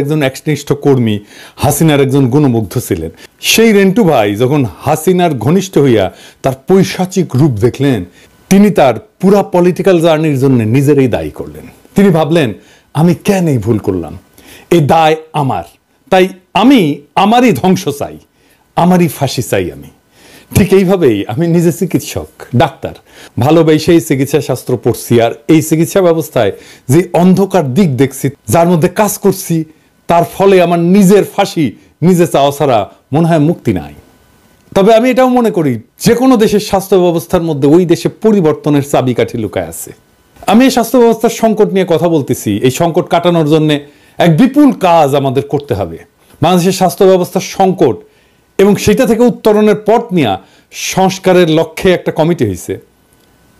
একজন একনিষ্ঠ কর্মী, হাসিনার একজন গুণমুগ্ধ ছিলেন। সেই রেন্টু ভাই যখন হাসিনার ঘনিষ্ঠ হইয়া তার পৈশাচিক রূপ দেখলেন, তিনি তার পুরা পলিটিক্যাল জার্নির জন্য নিজেরই দায়ী করলেন। তিনি ভাবলেন, আমি কেন এই ভুল করলাম, এই দায় আমার, তাই আমি আমারই ধ্বংস চাই, আমারই ফাঁসি চাই। আমি ঠিক এইভাবেই, আমি নিজে চিকিৎসক, ডাক্তার, ভালোবেসেই চিকিৎসা শাস্ত্র পড়ছি, আর এই চিকিৎসা ব্যবস্থায় যে অন্ধকার দিক দেখছি, যার মধ্যে কাজ করছি, তার ফলে আমার নিজের ফাঁসি নিজে চাওয়া ছাড়া মনে হয় মুক্তি নাই। তবে আমি এটাও মনে করি, যে কোনো দেশের স্বাস্থ্য ব্যবস্থার মধ্যে ওই দেশে পরিবর্তনের চাবিকাঠি লুকায় আছে। আমি এই স্বাস্থ্য ব্যবস্থার সংকট নিয়ে কথা বলতেছি, এই সংকট কাটানোর জন্য এক বিপুল কাজ আমাদের করতে হবে। বাংলাদেশের স্বাস্থ্য ব্যবস্থার সংকট এবং সেটা থেকে উত্তরণের পথ নিয়ে সংস্কারের লক্ষ্যে একটা কমিটি হয়েছে,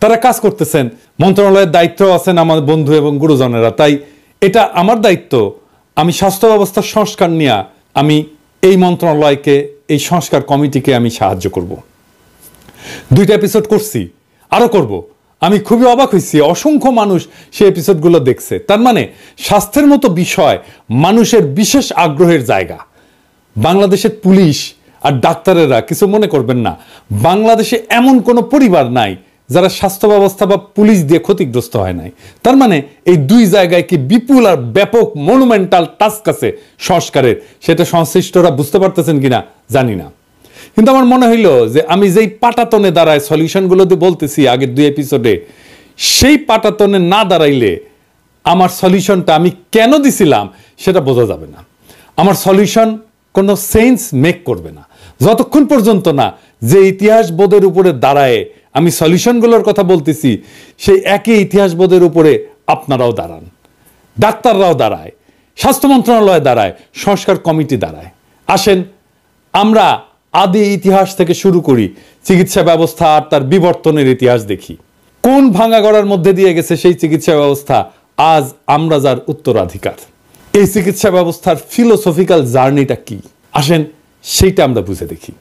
তারা কাজ করতেছেন। মন্ত্রণালয়ের দায়িত্ব আছেন আমার বন্ধু এবং গুরুজনেরা, তাই এটা আমার দায়িত্ব। আমি স্বাস্থ্য ব্যবস্থার সংস্কার নিয়ে আমি এই মন্ত্রণালয়কে, এই সংস্কার কমিটিকে আমি সাহায্য করব। 2টা এপিসোড করছি, আরো করব। আমি খুবই অবাক হয়েছি, অসংখ্য মানুষ সেই এপিসোডগুলো দেখছে। তার মানে স্বাস্থ্যের মতো বিষয় মানুষের বিশেষ আগ্রহের জায়গা। বাংলাদেশের পুলিশ আর ডাক্তারেরা কিছু মনে করবেন না, বাংলাদেশে এমন কোনো পরিবার নাই যারা স্বাস্থ্য ব্যবস্থা বা পুলিশ দিয়ে ক্ষতিগ্রস্ত হয় নাই। তার মানে এই 2 জায়গায় কি বিপুল আর ব্যাপক মনুমেন্টাল টাস্ক আছে সংস্কারের, সেটা সংশ্লিষ্টরা বুঝতে পারতেছেন কিনা জানি না। কিন্তু আমার মনে হইল যে আমি যেই পাটাতনে দাঁড়ায় সলিউশনগুলো দিয়ে বলতেছি আগের 2 এপিসোডে, সেই পাটাতনে না দাঁড়াইলে আমার সলিউশনটা আমি কেন দিছিলাম সেটা বোঝা যাবে না। আমার সলিউশন কোনো সেন্স মেক করবে না যতক্ষণ পর্যন্ত না যে ইতিহাস বোধের উপরে দাঁড়ায় আমি সলিউশনগুলোর কথা বলতেছি, সেই একই ইতিহাস বোধের উপরে আপনারাও দাঁড়ান, ডাক্তাররাও দাঁড়ায়, স্বাস্থ্য মন্ত্রণালয় দাঁড়ায়, সংস্কার কমিটি দাঁড়ায়। আসেন আমরা আদি ইতিহাস থেকে শুরু করি, চিকিৎসা ব্যবস্থা আর তার বিবর্তনের ইতিহাস দেখি। কোন ভাঙা গড়ার মধ্যে দিয়ে গেছে সেই চিকিৎসা ব্যবস্থা, আজ আমরা যার উত্তরাধিকার। এই চিকিৎসা ব্যবস্থার ফিলোসফিক্যাল জার্নিটা কি, আসেন সেইটা আমরা বুঝে দেখি।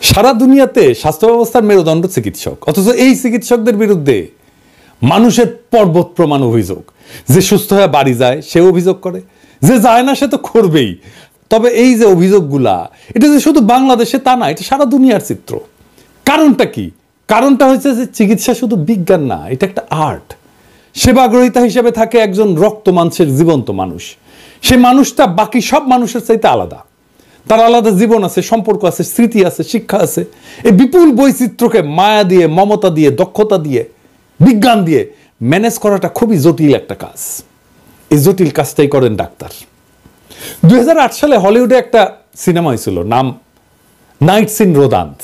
সারা দুনিয়াতে স্বাস্থ্য ব্যবস্থার মেরুদণ্ড চিকিৎসক, অথচ এই চিকিৎসকদের বিরুদ্ধে মানুষের পর্বত প্রমাণ অভিযোগ। যে সুস্থ হয়ে বাড়ি যায় সে অভিযোগ করে, যে যায় না সে তো করবেই। তবে এই যে অভিযোগগুলা, এটা যে শুধু বাংলাদেশে তা না, এটা সারা দুনিয়ার চিত্র। কারণটা কি? কারণটা হচ্ছে যে চিকিৎসা শুধু বিজ্ঞান না, এটা একটা আর্ট। সেবাগ্রহীতা হিসেবে থাকে একজন রক্ত মাংসের জীবন্ত মানুষ। সে মানুষটা বাকি সব মানুষের চাইতে আলাদা, তার আলাদা জীবন আছে, সম্পর্ক আছে, স্মৃতি আছে, শিক্ষা আছে। এই বিপুল বৈচিত্র্যকে মায়া দিয়ে, মমতা দিয়ে, দক্ষতা দিয়ে, বিজ্ঞান দিয়ে ম্যানেজ করাটা খুবই জটিল একটা কাজ। এই জটিল কাজটাই করেন ডাক্তার। 2008 সালে হলিউডে একটা সিনেমা হয়েছিল, নাম নাইটস ইন রোদান্থ।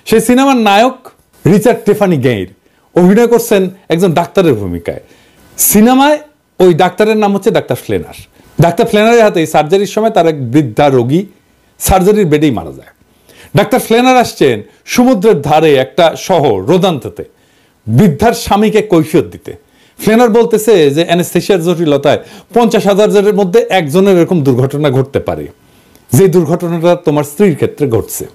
সেই সিনেমার নায়ক রিচার্ড টেফানি গেইর অভিনয় করছেন একজন ডাক্তারের ভূমিকায়। সিনেমায় ওই ডাক্তারের নাম হচ্ছে ডাক্তার ফ্লেনার। ডাক্তার ফ্লেনারের হাতে সার্জারির সময় তার এক বৃদ্ধা রোগী সার্জারির বেডেই মারা যায়। ডাক্তার ফ্লেনার আসছেন সমুদ্রের ধারে একটা শহর রোদান্থতে বৃদ্ধার স্বামীকে কৈফিয়ত দিতে। ফ্লেনার বলতেছে যে অ্যানেস্থেশিয়ার জটিলতায় 50,000 জনের মধ্যে একজনের এরকম দুর্ঘটনা ঘটতে পারে, যে দুর্ঘটনাটা তোমার স্ত্রীর ক্ষেত্রে ঘটছে।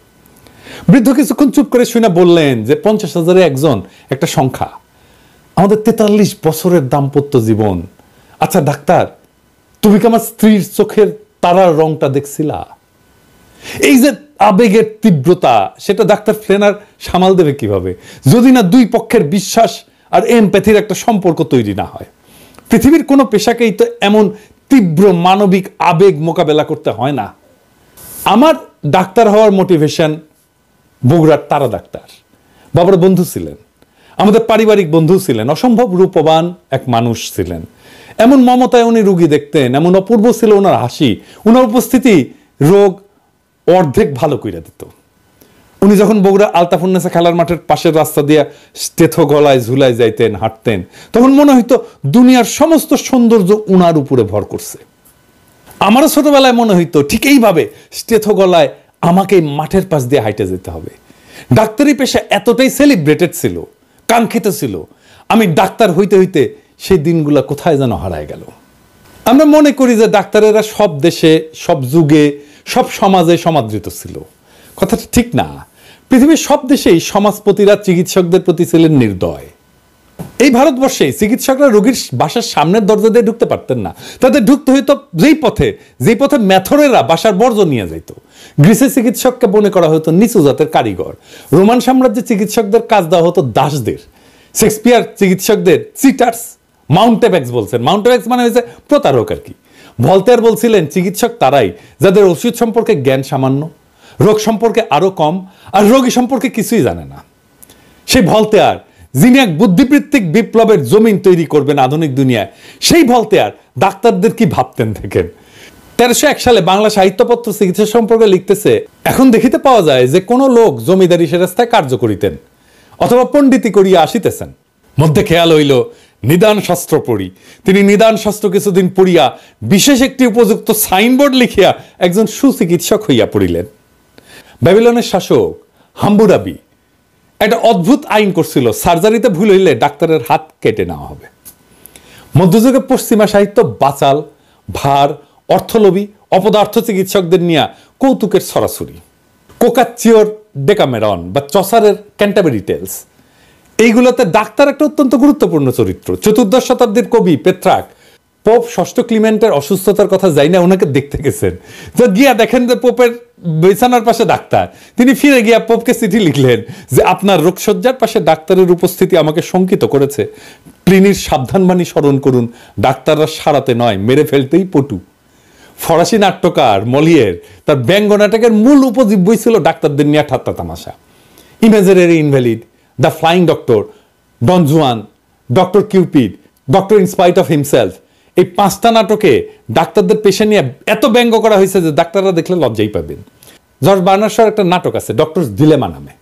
বৃদ্ধ কিছুক্ষণ চুপ করে শুনে বললেন যে 50,000-এ একজন একটা সংখ্যা, আমাদের 43 বছরের দাম্পত্য জীবন। আচ্ছা ডাক্তার, তুমি কি আমার স্ত্রীর চোখের তারার রংটা দেখছিলা? এই যে আবেগের তীব্রতা, সেটা ডাক্তার ফ্লেনার সামাল দেবে কিভাবে যদি না 2 পক্ষের বিশ্বাস আর এমপ্যাথির একটা সম্পর্ক তৈরি না হয়। পৃথিবীর কোনো পেশাকেই তো এমন তীব্র মানবিক আবেগ মোকাবেলা করতে হয় না। আমার ডাক্তার হওয়ার মোটিভেশন বগুড়ার তারা ডাক্তার, বাবার বন্ধু ছিলেন, আমাদের পারিবারিক বন্ধু ছিলেন, অসম্ভব রূপবান এক মানুষ ছিলেন। এমন মমতায় উনি রুগী দেখতেন, এমন অপূর্ব ছিল ওনার হাসি, ওনার উপস্থিতি রোগ অর্ধেক ভালো কইরা দিত। উনি যখন বগুড়া আলতাফুন্নেসা খেলার মাঠের পাশের রাস্তা দিয়ে স্টেথো গলায় ঝুলায় যাইতেন, হাঁটতেন, তখন মনে হইতো দুনিয়ার সমস্ত সৌন্দর্য উনার উপরে ভর করছে। আমারও ছোটবেলায় মনে হইতো ঠিক এইভাবে স্টেথো গলায় আমাকে মাঠের পাশ দিয়ে হাইটে যেতে হবে। ডাক্তারি পেশা এতটাই সেলিব্রেটেড ছিল, কাঙ্ক্ষিত ছিল, আমি ডাক্তার হইতে হইতে সেই দিনগুলো কোথায় যেন হারায় গেল। আমরা মনে করি যে ডাক্তারেরা সব দেশে, সব যুগে, সব সমাজে সমাদৃত ছিল। কথাটা ঠিক না। পৃথিবীর সব দেশেই সমাজপতিরা চিকিৎসকদের প্রতি ছিলেন নির্দয়। এই ভারতবর্ষে চিকিৎসকরা রোগীর বাসার সামনের দরজা দিয়ে ঢুকতে পারতেন না, তাদের ঢুকতে হইতো যেই পথে ম্যাথরেরা বাসার বর্জ্য নিয়ে যাইত। গ্রিসের চিকিৎসককে মনে করা হতো নিচু জাতের কারিগর, রোমান সাম্রাজ্যের চিকিৎসকদের কাজ দেওয়া হতো দাসদের, শেক্সপিয়ার চিকিৎসকদের চিটার্স, মাউন্টেব্যাক্স বলছেন, মাউন্টেব্যাক্স মানে হয়েছে প্রতারক আর কি। ভলতেয়ার বলছিলেন চিকিৎসক তারাই যাদের ওষুধ সম্পর্কে জ্ঞান সামান্য, রোগ সম্পর্কে আরো কম, আর রোগী সম্পর্কে কিছুই জানে না। সেই ভলতেয়ার, যিনি এক বুদ্ধিবৃত্তিক বিপ্লবের জমিন তৈরি করবেন আধুনিক দুনিয়ায়, সেই ভলতেয়ার ডাক্তারদের কি ভাবতেন দেখেন। 1301 সালে বাংলা সাহিত্যপত্র চিকিৎসা সম্পর্কে লিখতেছে, এখন দেখিতে পাওয়া যায় যে কোন লোক জমিদারি সেরাস্তায় কার্য করিতেন অথবা পণ্ডিতি করিয়া আসিতেছেন, মধ্যে খেয়াল হইল নিদান শাস্ত্র পড়ি। তিনি নিদান শাস্ত্র কিছুদিন পড়িয়া বিশেষ একটি উপযুক্ত সাইনবোর্ড লিখিয়া একজন সুচিকিৎসক হইয়া পড়িলেন। ব্যাবিলনের শাসক হাম্বুরাবি একটা অদ্ভুত আইন করছিল, সার্জারিতে ভুল হইলে ডাক্তারের হাত কেটে নেওয়া হবে। মধ্যযুগে পশ্চিমা সাহিত্য বাচাল, ভার, অর্থলোভী, অপদার্থ চিকিৎসকদের নিয়ে কৌতুকের সরাসরি। কোকাচ্চিওর ডেকামেরন বা চসারের ক্যান্টাবেরি টেলস, এইগুলোতে ডাক্তার একটা অত্যন্ত গুরুত্বপূর্ণ চরিত্র। 14 শতাব্দীর কবি পেট্রাক পোপ ষষ্ঠ ক্লিমেন্টের অসুস্থতার কথা যাই না, ওনাকে দেখতে গেছেন, তো গিয়া দেখেন যে পোপের বিছানার পাশে ডাক্তার। তিনি ফিরে গিয়া পোপকে চিঠি লিখলেন যে আপনার রোগশয্যার পাশে ডাক্তারের উপস্থিতি আমাকে শঙ্কিত করেছে। প্লিনির সাবধানবাণী স্মরণ করুন, ডাক্তাররা সারাতে নয় মেরে ফেলতেই পটু। ফরাসি নাট্যকার মলিয়ের তার ব্যঙ্গ নাটকের মূল উপজীব্যই ছিল ডাক্তারদের নিয়ে ঠাট্টা তামাশা। Imaginary invalid, the flying doctor, Don Juan, doctor Cupid, doctor in spite of himself, এই 5টা নাটকে ডাক্তারদের পেশা নিয়ে এত ব্যঙ্গ করা হয়েছে যে ডাক্তাররা দেখলে লজ্জাই পাবেন। জর্জ বার্নার্ড শর একটা নাটক আছে ডক্টর ডিলেমা নামে,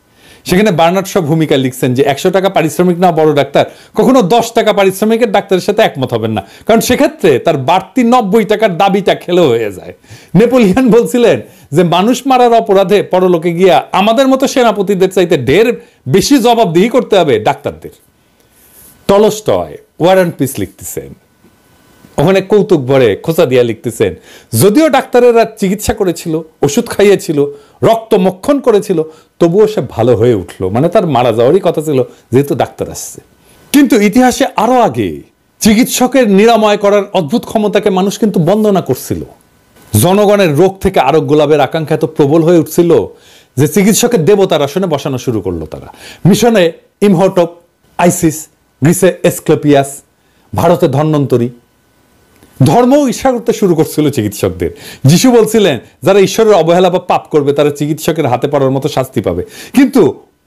সেখানে বার্নার্ড শর ভূমিকা লিখছেন যে 100 টাকা পারিশ্রমিক না বড় ডাক্তার কখনো 10 টাকা পারিশ্রমিকের ডাক্তারের সাথে একমত হবেন না, কারণ সেক্ষেত্রে তার বাড়তি 90 টাকার দাবিটা খেলো হয়ে যায়। নেপোলিয়ন বলছিলেন যে মানুষ মারার অপরাধে পরলোকে গিয়া আমাদের মতো সেনাপতিদের চাইতে ঢের বেশি জবাবদিহি করতে হবে ডাক্তারদের। টলস্টয় ওয়ার অ্যান্ড পিস লিখতেছেন, ওখানে কৌতুক ভরে খোঁচা দিয়া লিখতেছেন, যদিও ডাক্তারেরা চিকিৎসা করেছিল, ওষুধ খাইয়েছিল, রক্ত মক্ষণ করেছিল, তবুও সে ভালো হয়ে উঠলো, মানে তার মারা যাওয়ারই কথা ছিল যেহেতু ডাক্তার আসছে। কিন্তু ইতিহাসে আরো আগে চিকিৎসকের নিরাময় করার অদ্ভুত ক্ষমতাকে মানুষ কিন্তু বন্দনা করছিল। জনগণের রোগ থেকে আরোগ্য লাভের আকাঙ্ক্ষা এত প্রবল হয়ে উঠছিল যে চিকিৎসকের দেবতার আসনে বসানো শুরু করলো তারা। মিশনে ইমহোটপ, আইসিস, গ্রিসে এসক্লেপিয়াস, ভারতে ধন্বন্তরী। ধর্মও ঈর্ষা করতে শুরু করছিল চিকিৎসকদের। যিশু বলছিলেন যারা ঈশ্বরের অবহেলা বা পাপ করবে তারা চিকিৎসকের হাতে পড়ার মতো শাস্তি পাবে। কিন্তু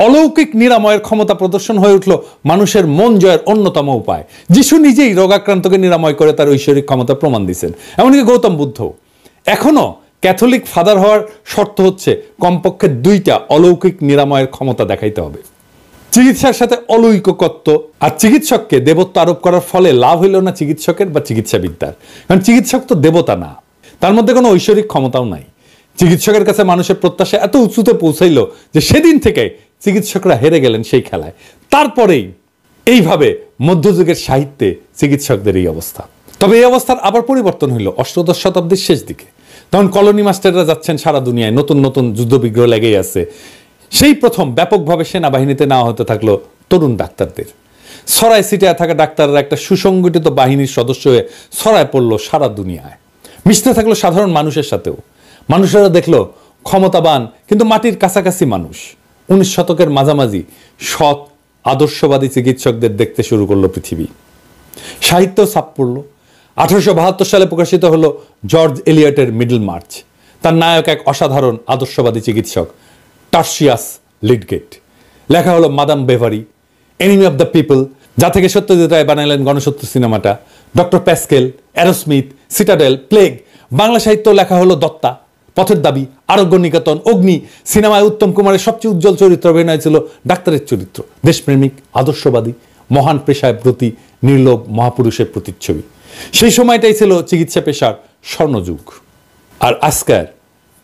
অলৌকিক নিরাময়ের ক্ষমতা প্রদর্শন হয়ে উঠল মানুষের মন জয়ের অন্যতম উপায়। যিশু নিজেই রোগাক্রান্তকে নিরাময় করে তার ঐশ্বরিক ক্ষমতা প্রমাণ দিয়েছেন। এমনকি গৌতম বুদ্ধ। এখনো ক্যাথলিক ফাদার হওয়ার শর্ত হচ্ছে কমপক্ষে 2টা অলৌকিক নিরাময়ের ক্ষমতা দেখাইতে হবে। চিকিৎসার সাথে অলৌকিকত্ব আর চিকিৎসককে দেবত্ব আরোপ করার ফলে লাভ হইল না চিকিৎসকের বা চিকিৎসাবিদ্যার, কারণ চিকিৎসক তো দেবতা না, তার মধ্যে কোনো ঐশ্বরিক ক্ষমতাও নাই। চিকিৎসকের কাছে মানুষের প্রত্যাশা এত উঁচুতে পৌঁছাইল যে সেদিন থেকে চিকিৎসকরা হেরে গেলেন সেই খেলায়। তারপরেই এইভাবে মধ্যযুগের সাহিত্যে চিকিৎসকদের এই অবস্থা। তবে এই অবস্থার আবার পরিবর্তন হইল অষ্টাদশ শতাব্দীর শেষ দিকে, তখন কলোনি মাস্টাররা যাচ্ছেন সারা দুনিয়ায়, নতুন নতুন যুদ্ধবিগ্রহ লেগেই আছে। সেই প্রথম ব্যাপকভাবে সেনাবাহিনীতে নেওয়া হতে থাকলো তরুণ ডাক্তারদের। ছড়ায় ছিটায় থাকা ডাক্তাররা একটা সুসংগঠিত বাহিনীর সদস্য হয়ে ছড়ায় পড়লো সারা দুনিয়ায়, মিশতে থাকলো সাধারণ মানুষের সাথেও। মানুষেরা দেখলো ক্ষমতাবান কিন্তু মাটির কাছাকাছি মানুষ। 19 শতকের মাঝামাঝি সৎ আদর্শবাদী চিকিৎসকদের দেখতে শুরু করলো পৃথিবী। সাহিত্য ছাপ পড়ল। 1872 সালে প্রকাশিত হলো জর্জ এলিয়টের মিডল মার্চ। তার নায়ক এক অসাধারণ আদর্শবাদী চিকিৎসক টার্সিয়াস লিডগেট। লেখা হলো Madame Bovary, enemy of the people, যা থেকে সত্যজিৎ রায় বানাইলেন গণশত্রু সিনেমাটা, doctor Pascal, Arrowsmith, Citadel, plague. Bangla সাহিত্য লেখা হলো দত্তা, পথের দাবি, আরোগ্য নিকেতন, অগ্নি। সিনেমায় উত্তম কুমারের সবচেয়ে উজ্জ্বল চরিত্র অভিনয় ছিল ডাক্তারের চরিত্র, দেশপ্রেমিক, আদর্শবাদী, মহান পেশায় প্রতি নির্লোভ মহাপুরুষের প্রতিচ্ছবি। সেই সময়টাই ছিল চিকিৎসা পেশার স্বর্ণযুগ। আর আজকের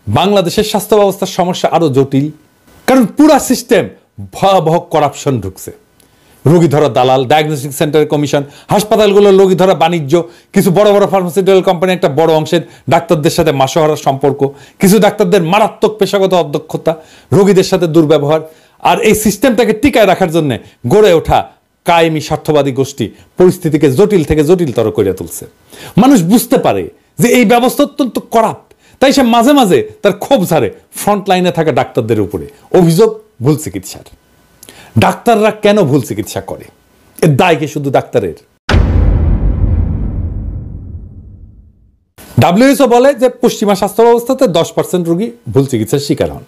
বাংলাদেশের স্বাস্থ্য ব্যবস্থার সমস্যা আরো জটিল, কারণ পুরা সিস্টেম ভয়াবহ করাপশন ঢুকছে। রোগী ধরা দালাল, ডায়াগনস্টিক সেন্টারের কমিশন, হাসপাতালগুলোর রোগী ধরা বাণিজ্য, কিছু বড় বড় ফার্মাসিউটিক্যাল কোম্পানি একটা বড় অংশের ডাক্তারদের সাথে মাসোহারার সম্পর্ক, কিছু ডাক্তারদের মারাত্মক পেশাগত অদক্ষতা, রোগীদের সাথে দুর্ব্যবহার। আর এই সিস্টেমটাকে টিকায় রাখার জন্য গড়ে ওঠা কায়েমি স্বার্থবাদী গোষ্ঠী পরিস্থিতিকে জটিল থেকে জটিলতর করে তুলছে। মানুষ বুঝতে পারে যে এই ব্যবস্থা অত্যন্ত করাপ্ট, তাই সে মাঝে মাঝে তার ক্ষোভ ঝাড়ে ফ্রন্ট লাইনে থাকা ডাক্তারদের উপরে। অভিযোগ ভুল চিকিৎসার। ডাক্তাররা কেন ভুল চিকিৎসা করে? এর দায় কি শুধু ডাক্তারের? WHO বলে যে পশ্চিমা স্বাস্থ্য ব্যবস্থাতে 10% রোগী ভুল চিকিৎসার শিকার হন।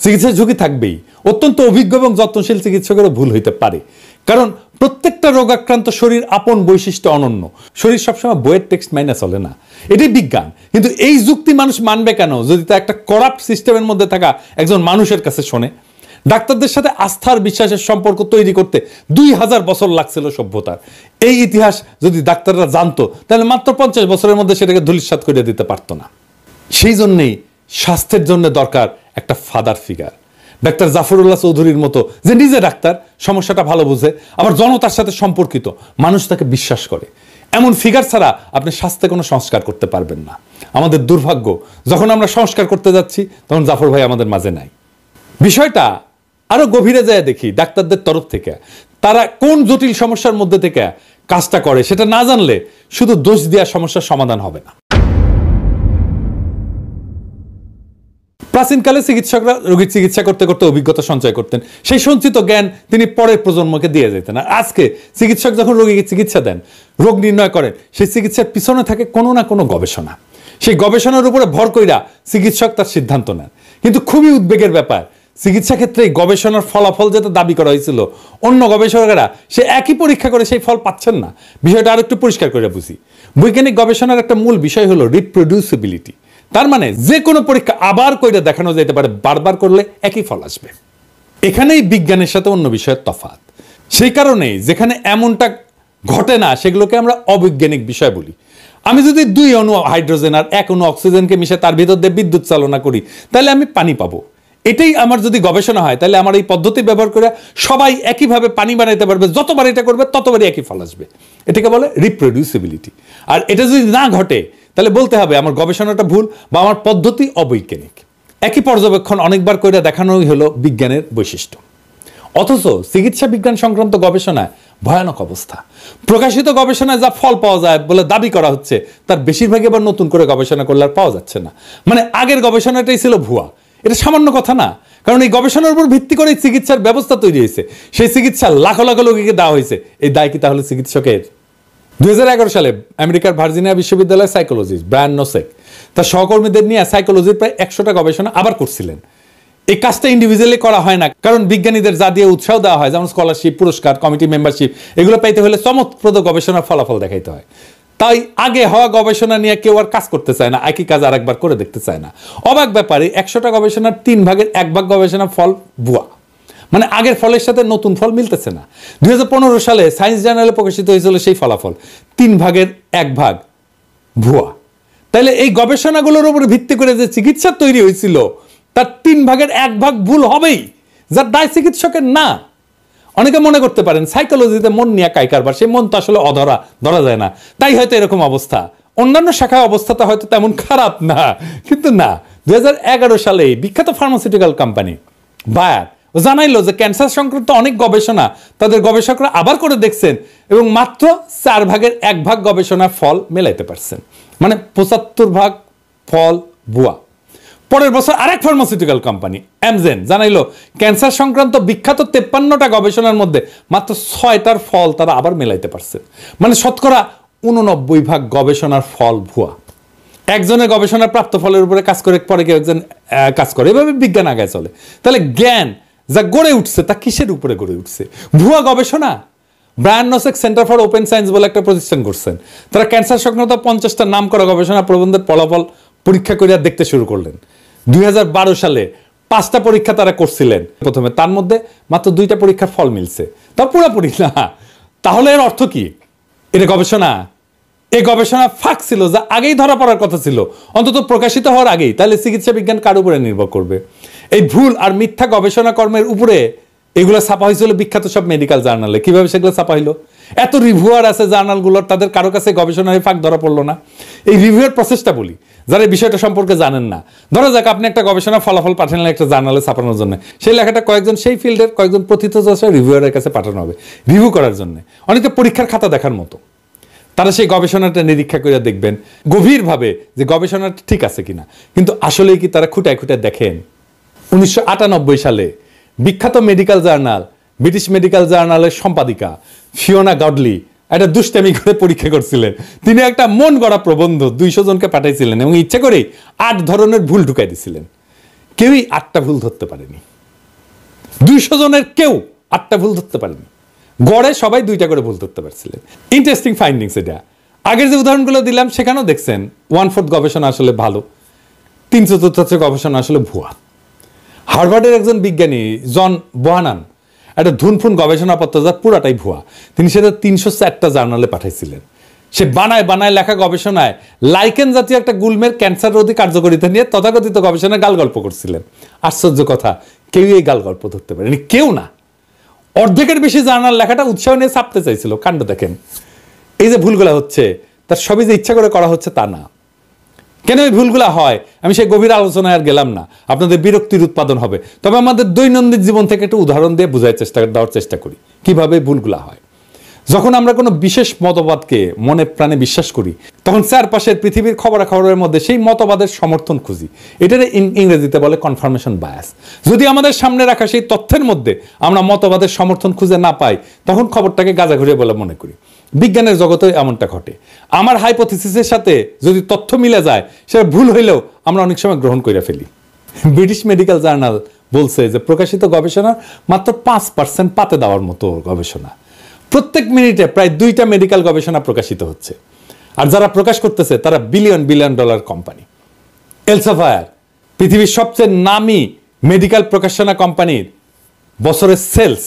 চিকিৎসার ঝুঁকি থাকবেই। অত্যন্ত অভিজ্ঞ এবং যত্নশীল চিকিৎসকেরও ভুল হইতে পারে, কারণ প্রত্যেকটা রোগাক্রান্ত শরীর আপন বৈশিষ্ট্য অনন্য। শরীর সবসময় বইয়ের টেক্সট মাইনে চলে না, এটাই বিজ্ঞান। কিন্তু এই যুক্তি মানুষ মানবে কেন যদি তা একটা করাপ্ট সিস্টেমের মধ্যে থাকা একজন মানুষের কাছে শোনে? ডাক্তারদের সাথে আস্থার বিশ্বাসের সম্পর্ক তৈরি করতে 2000 বছর লাগছিল সভ্যতার। এই ইতিহাস যদি ডাক্তাররা জানতো তাহলে মাত্র 50 বছরের মধ্যে সেটাকে ধূলিসাৎ করে দিতে পারতো না। সেই জন্যেই স্বাস্থ্যের জন্য দরকার একটা ফাদার ফিগার। ডাক্তার জাফরুল্লাহ চৌধুরীর মতো, যে নিজে ডাক্তার, সমস্যাটা ভালো বুঝে, আবার জনতার সাথে সম্পর্কিত, মানুষ তাকে বিশ্বাস করে। এমন ফিগার ছাড়া আপনি স্বাস্থ্যে কোনো সংস্কার করতে পারবেন না। আমাদের দুর্ভাগ্য, যখন আমরা সংস্কার করতে যাচ্ছি তখন জাফর ভাই আমাদের মাঝে নাই। বিষয়টা আরো গভীরে যায় দেখি ডাক্তারদের তরফ থেকে তারা কোন জটিল সমস্যার মধ্যে থেকে কাজটা করে সেটা না জানলে শুধু দোষ দেওয়া সমস্যার সমাধান হবে না। প্রাচীনকালে চিকিৎসকরা রোগীর চিকিৎসা করতে করতে অভিজ্ঞতা সঞ্চয় করতেন। সেই সঞ্চিত জ্ঞান তিনি পরের প্রজন্মকে দিয়ে যেতেন। আর আজকে চিকিৎসক যখন রোগীকে চিকিৎসা দেন, রোগ নির্ণয় করেন, সেই চিকিৎসার পিছনে থাকে কোনো না কোনো গবেষণা। সেই গবেষণার উপরে ভর কইরা চিকিৎসক তার সিদ্ধান্ত নেন। কিন্তু খুবই উদ্বেগের ব্যাপার, চিকিৎসা ক্ষেত্রে গবেষণার ফলাফল যেটা দাবি করা হয়েছিল, অন্য গবেষকেরা সে একই পরীক্ষা করে সেই ফল পাচ্ছেন না। বিষয়টা আর একটু পরিষ্কার করে বুঝি। বৈজ্ঞানিক গবেষণার একটা মূল বিষয় হলো রিপ্রোডিউসিবিলিটি। তার মানে যে কোনো পরীক্ষা আবার করে দেখানো যেতে পারে, বারবার করলে একই ফল আসবে। এখানেই বিজ্ঞানের সাথে অন্য বিষয়ের তফাৎ। সেই কারণেই যেখানে এমনটা ঘটে না সেগুলোকে আমরা অবৈজ্ঞানিক বিষয় বলি। আমি যদি 2 অণু হাইড্রোজেন আর 1 অণু অক্সিজেনকে মিশে তার ভিতর দিয়ে বিদ্যুৎ চালনা করি, তাহলে আমি পানি পাবো। এটাই আমার যদি গবেষণা হয়, তাহলে আমার এই পদ্ধতি ব্যবহার করে সবাই একইভাবে পানি বানাইতে পারবে। যতবার এটা করবে ততবারই একই ফল আসবে। এটাকে বলে রিপ্রোডিউসিবিলিটি। আর এটা যদি না ঘটে তাহলে বলতে হবে আমার গবেষণাটা ভুল বা আমার পদ্ধতি অবৈজ্ঞানিক। একই পর্যবেক্ষণ অনেকবার করে দেখানোই হলো বিজ্ঞানের বৈশিষ্ট্য। অথচ চিকিৎসা বিজ্ঞান সংক্রান্ত গবেষণায় ভয়ানক অবস্থা। প্রকাশিত গবেষণায় যা ফল পাওয়া যায় বলে দাবি করা হচ্ছে, তার বেশিরভাগই আবার নতুন করে গবেষণা করলে আর পাওয়া যাচ্ছে না। মানে আগের গবেষণাটাই ছিল ভুয়া। এটা সামান্য কথা না, কারণ এই গবেষণার উপর ভিত্তি করে চিকিৎসার ব্যবস্থা তৈরি হয়েছে। সেই চিকিৎসা লাখ লাখ লোককে দেওয়া হয়েছে। এই দায় কি তাহলে চিকিৎসকের? 2011 সালে আমেরিকার ভার্জিনিয়া বিশ্ববিদ্যালয়ের সাইকোলজিস্ট ব্রায়ান নোসেক তার সহকর্মীদের নিয়ে সাইকোলজির প্রায় 100টা গবেষণা আবার করছিলেন। এই কাজটা ইন্ডিভিজুয়ালি করা হয় না, কারণ বিজ্ঞানীদের যা দিয়ে উৎসাহ দেওয়া হয়, যেমন স্কলারশিপ, পুরস্কার, কমিটি মেম্বারশিপ, এগুলো পাইতে হলে চমকপ্রদ গবেষণার ফলাফল দেখাইতে হয়। তাই আগে হওয়া গবেষণা নিয়ে কেউ আর কাজ করতে চায় না, একই কাজ আর একবার করে দেখতে চায় না। অবাক ব্যাপারে 100টা গবেষণার 3 ভাগের 1 ভাগ গবেষণার ফল ভুয়া। মানে আগের ফলের সাথে নতুন ফল মিলতেছে না। 2015 সালে সায়েন্স জার্নালে প্রকাশিত হয়েছিল সেই ফলাফল, 3 ভাগের 1 ভাগ ভুয়া। তাইলে এই গবেষণাগুলোর উপর ভিত্তি করে যে চিকিৎসা তৈরি হয়েছিল তার 3 ভাগের 1 ভাগ ভুল হবেই, যার দায় চিকিৎসকের না। অনেকে মনে করতে পারেন সাইকোলজিতে মন নিয়ে কাই কারবার, সেই মন তো আসলে অধরা, ধরা যায় না, তাই হয়তো এরকম অবস্থা। অন্যান্য শাখায় অবস্থাটা হয়তো তেমন খারাপ না, কিন্তু না। 2011 সালে বিখ্যাত ফার্মাসিউটিক্যাল কোম্পানি বায়ার জানাইলো যে ক্যান্সার সংক্রান্ত অনেক গবেষণা তাদের গবেষকরা আবার করে দেখছেন এবং মাত্র 4 ভাগের 1 ভাগ গবেষণার ফল মেলাইতে পারছেন। মানে 75 ভাগ ফল ভুয়া। পরের বছর আরেক ফার্মাসিউটিক্যাল কোম্পানি অ্যামজেন জানাইলো ক্যান্সার সংক্রান্ত বিখ্যাত 53টা গবেষণার মধ্যে মাত্র 6টার ফল তারা আবার মেলাইতে পারছে। মানে শতকরা 89 ভাগ গবেষণার ফল ভুয়া। একজনের গবেষণার প্রাপ্ত ফলের উপরে কাজ করে পরে কেউ একজন কাজ করে, এভাবে বিজ্ঞান আগায় চলে। তাহলে জ্ঞান যা গড়ে উঠছে তা কিসের উপরে গড়ে উঠছে? ভুয়া গবেষণা। Brian Nosek center for open science বলে একটা প্রতিষ্ঠান করছেন। তারা ক্যান্সার সংক্রান্ত 50টা নাম করা গবেষণা প্রবন্ধের ফলাফল পরীক্ষা করে দেখতে শুরু করলেন। 2012 সালে 5টা পরীক্ষা তারা করছিলেন প্রথমে, তার মধ্যে মাত্র 2টা পরীক্ষার ফল মিলছে, তা পুরোপুরি না। তাহলে এর অর্থ কি? এটা গবেষণা? এই গবেষণা ফাঁক ছিল, যা আগেই ধরা পড়ার কথা ছিল, অন্তত প্রকাশিত হওয়ার আগেই। তাহলে চিকিৎসা বিজ্ঞান কার উপরে নির্ভর করবে? এই ভুল আর মিথ্যা গবেষণা কর্মের উপরে এগুলো ছাপা হয়েছিল বিখ্যাত সব মেডিকেল জার্নালে। কিভাবে সেগুলো ছাপা হইলো? এত রিভিউয়ার আছে জার্নালগুলোর, তাদের কারো কাছে গবেষণায় ফাঁক ধরা পড়লো না। এই রিভিউয়ার প্রসেসটা বলি, যারা এই বিষয়টা সম্পর্কে জানেন না। ধরা যাক আপনি একটা গবেষণা ফলাফল পাঠালেন একটা জার্নালে ছাপানোর জন্য, সেই লেখাটা কয়েকজন সেই ফিল্ডের কয়েকজন প্রথিতযশা রিভিউয়ারের কাছে পাঠানো হবে রিভিউ করার জন্য, অনেকটা পরীক্ষার খাতা দেখার মতো। তারা সেই গবেষণাটা নিরীক্ষা করে দেখবেন গভীরভাবে যে গবেষণাটা ঠিক আছে কিনা। কিন্তু আসলেই কি তারা খুঁটায় খুঁটায় দেখেন? 1998 সালে বিখ্যাত মেডিকেল জার্নাল ব্রিটিশ মেডিকেল জার্নালের সম্পাদিকা ফিওনা গডলি একটা দুষ্টামি করে পরীক্ষা করছিলেন। তিনি একটা মন গড়া প্রবন্ধ 200 জনকে পাঠাইছিলেন এবং ইচ্ছে করেই 8 ধরনের ভুল ঢুকাই দিছিলেন। কেউই 8টা ভুল ধরতে পারেনি। 200 জনের কেউ 8টা ভুল ধরতে পারেনি। গড়ে সবাই 2টা করে ভুল ধরতে পারছিলেন। ইন্টারেস্টিং ফাইন্ডিংস এটা। আগের যে উদাহরণগুলো দিলাম সেখানেও দেখছেন 1/4 গবেষণা আসলে ভালো, 3/4 গবেষণা আসলে ভুয়া। হার্ভার্ডের একজন বিজ্ঞানী জন বোহানান একটা ধুনফুন গবেষণাপত্র যা পুরাটাই ভুয়া, তিনি সেটা 304টা জার্নালে পাঠাইছিলেন। সে বানায় লেখা গবেষণায় লাইকেন জাতীয় একটা গুল্মের ক্যান্সার রোধী কার্যকারিতা নিয়ে তথাকথিত গবেষণায় গাল গল্প করছিলেন। আশ্চর্য কথা, কেউই এই গাল গল্প ধরতে পারেনি, কেউ না। অর্ধেকের বেশি জার্নাল লেখাটা উৎসাহ নিয়ে ছাপতে চাইছিল। কাণ্ড দেখেন। এই যে ভুলগুলা হচ্ছে তার সবই যে ইচ্ছা করে করা হচ্ছে তা না। কেন এই ভুলগুলা হয় আমি সেই গভীর আলোচনায় আর গেলাম না, আপনাদের বিরক্তির উৎপাদন হবে। তবে আমাদের দৈনন্দিন জীবন থেকে একটু উদাহরণ দিয়ে দেওয়ার চেষ্টা করি কিভাবে ভুলগুলা হয়। যখন আমরা কোনো বিশেষ মতবাদকে মনে প্রাণে বিশ্বাস করি তখন চারপাশের পৃথিবীর খবরাখবরের মধ্যে সেই মতবাদের সমর্থন খুঁজি। এটার ইংরেজিতে বলে কনফার্মেশন বায়াস। যদি আমাদের সামনে রাখা সেই তথ্যের মধ্যে আমরা মতবাদের সমর্থন খুঁজে না পাই তখন খবরটাকে গাঁজাঘুরিয়ে বলে মনে করি। বিজ্ঞানের জগতে এমনটা ঘটে। আমার হাইপোথিসিসের সাথে যদি তথ্য মিলে যায় সেটা ভুল হইলেও আমরা অনেক সময় গ্রহণ করে ফেলি। ব্রিটিশ মেডিকেল জার্নাল বলছে যে প্রকাশিত গবেষণার মাত্র 5% পাতে দেওয়ার মতো গবেষণা। প্রত্যেক মিনিটে প্রায় 2টা মেডিকেল গবেষণা প্রকাশিত হচ্ছে, আর যারা প্রকাশ করতেছে তারা বিলিয়ন ডলার কোম্পানি। এলসেভিয়ার পৃথিবীর সবচেয়ে নামী মেডিকেল প্রকাশনা কোম্পানির বছরের সেলস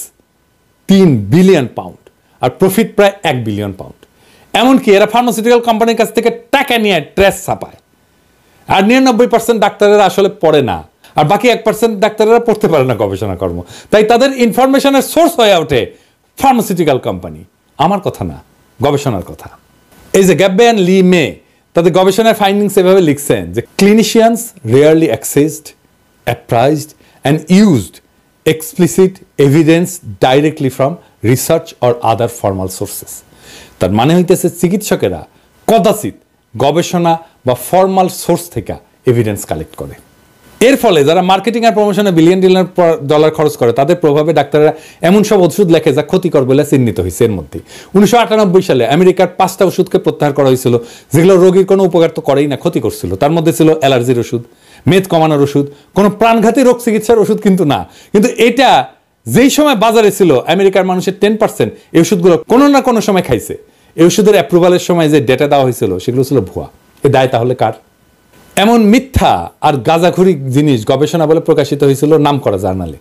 3 বিলিয়ন পাউন্ড আর প্রফিট প্রায় 1 বিলিয়ন পাউন্ড। এমনকি এরা ফার্মাসিউটিক্যাল কোম্পানির কাছ থেকে টাকা নিয়ে ট্রেস ছাপায়। আর 99% ডাক্তারেরা আসলে পড়ে না, আর বাকি 1% ডাক্তারেরা পড়তে পারে না গবেষণা কর্ম। তাই তাদের ইনফরমেশনের সোর্স হয়ে ওঠে ফার্মাসিউটিক্যাল কোম্পানি। আমার কথা না, গবেষণার কথা। এই যে গ্যাববে অ্যান্ড লি মে তাদের গবেষণার ফাইন্ডিংস এভাবে লিখছেন যে clinicians rarely accessed, appraised and used explicit evidence directly from research or other formal sources. তার মানে হইতেছে চিকিৎসকেরা কদাচিৎ গবেষণা বা ফর্মাল সোর্স থেকে এভিডেন্স কালেক্ট করে। এর ফলে যারা মার্কেটিং আর প্রমোশনে বিলিয়ন ডলার খরচ করে তাদের প্রভাবে ডাক্তাররা এমন সব ওষুধ লেখে যা ক্ষতিকর বলে চিহ্নিত হয়েছে। এর মধ্যে 1998 সালে আমেরিকার 5টা ওষুধকে প্রত্যাহার করা হয়েছিল যেগুলো রোগীর কোনো উপকার তো করেই না, ক্ষতি করছিল। তার মধ্যে ছিল অ্যালার্জির ওষুধ, মেদ কমানোর ওষুধ, কোনো প্রাণঘাতী রোগ চিকিৎসার ওষুধ কিন্তু না। কিন্তু এটা যেই সময় বাজারে ছিল আমেরিকার মানুষের 10% এই ওষুধগুলো কোনো না কোনো সময় খাইছে। এই ওষুধের অ্যাপ্রুভালের সময় যে ডেটা দেওয়া হয়েছিল সেগুলো ছিল ভুয়া। এ দায় তাহলে কার? এমন মিথ্যা আর গাঁজাখুরি জিনিস গবেষণা বলে প্রকাশিত হয়েছিল নামকরা জার্নালে।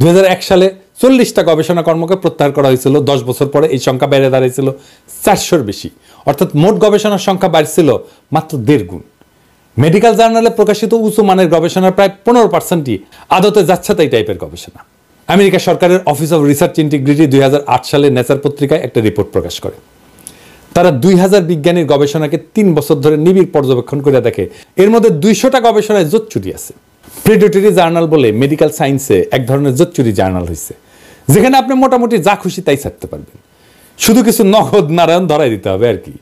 2001 সালে 40টা গবেষণা কর্মকে প্রত্যাহার করা হয়েছিল। 10 বছর পরে এই সংখ্যা বেড়ে দাঁড়িয়েছিল 400-র বেশি। অর্থাৎ মোট গবেষণার সংখ্যা বাড়ছিল মাত্র 1.5 গুণ। মেডিকেল জার্নালে প্রকাশিত উঁচু মানের গবেষণার প্রায় 15%ই আদতে যাচ্ছেতাই টাইপের গবেষণা। আমেরিকা সরকারের অফিস অফ রিসার্চ ইন্টিগ্রিটি 2008 সালে নেচার পত্রিকায় একটা রিপোর্ট প্রকাশ করে। তারা 2000 বিজ্ঞানীর গবেষণাকে 3 বছর ধরে নিবিড় পর্যবেক্ষণ করে দেখে এর মধ্যে 200টা গবেষণায় জোচ্চুরি আছে। প্রেডেটরি জার্নাল বলে মেডিকেল সায়েন্সে এক ধরনের জোচ্চুরি জার্নাল হয়েছে যেখানে আপনি মোটামুটি যা খুশি তাই ছাড়তে পারবেন, শুধু কিছু নগদ নারায়ণ ধরাই দিতে হবে আর কি।